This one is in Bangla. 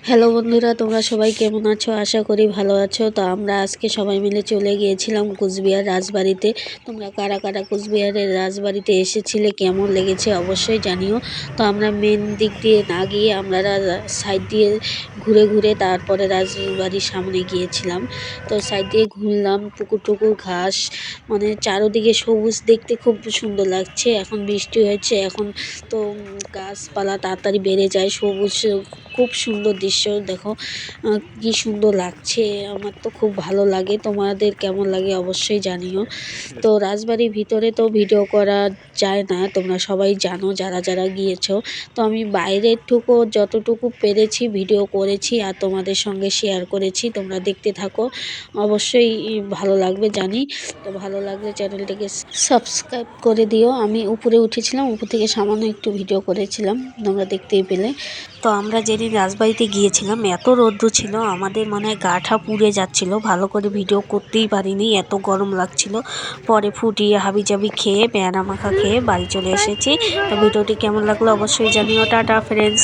হ্যালো বন্ধুরা, তোমরা সবাই কেমন আছো? আশা করি ভালো আছো। তো আমরা আজকে সবাই মিলে চলে গিয়েছিলাম কুচবিহার রাজবাড়িতে। তোমরা কারা কারা কুচবিহারের রাজবাড়িতে এসেছিলে, কেমন লেগেছে অবশ্যই জানিও। তো আমরা মেন দিক দিয়ে না গিয়ে আমরা সাইড দিয়ে ঘুরে ঘুরে তারপরে রাজবাড়ির সামনে গিয়েছিলাম। তো সাইড দিয়ে ঘুরলাম, পুকুর টুকুর ঘাস, মানে চারোদিকে সবুজ, দেখতে খুব সুন্দর লাগছে। এখন বৃষ্টি হয়েছে, এখন তো গাছপালা তাড়াতাড়ি বেড়ে যায়, সবুজ, খুব সুন্দর দৃশ্য। দেখো কি সুন্দর লাগছে, আমার তো খুব ভালো লাগে। তোমাদের কেমন লাগে অবশ্যই জানিও। তো রাজবাড়ির ভিতরে তো ভিডিও করা যায় না, তোমরা সবাই জানো যারা যারা গিয়েছো। তো আমি বাইরের টুকু যতটুকু পেরেছি ভিডিও করেছি আর তোমাদের সঙ্গে শেয়ার করেছি। তোমরা দেখতে থাকো, অবশ্যই ভালো লাগবে জানি। তো ভালো লাগলে চ্যানেলটাকে সাবস্ক্রাইব করে দিও। আমি উপরে উঠেছিলাম, উপর থেকে সামান্য একটু ভিডিও করেছিলাম, তোমরা দেখতেই পেলে। তো আমরা যেদিন রাজবাড়িতে গিয়েছিলাম এত রৌদ্র ছিল, আমাদের মানে গাটা পুড়ে যাচ্ছিল, ভালো করে ভিডিও করতেই পারিনি, এত গরম লাগছিল। পরে ফুটিয়ে হাবিজাবি খেয়ে পেয়ারা মাখা খেয়ে বাড়ি চলে এসেছি। তো ভিডিওটি কেমন লাগলো অবশ্যই জানিও। Tata friends.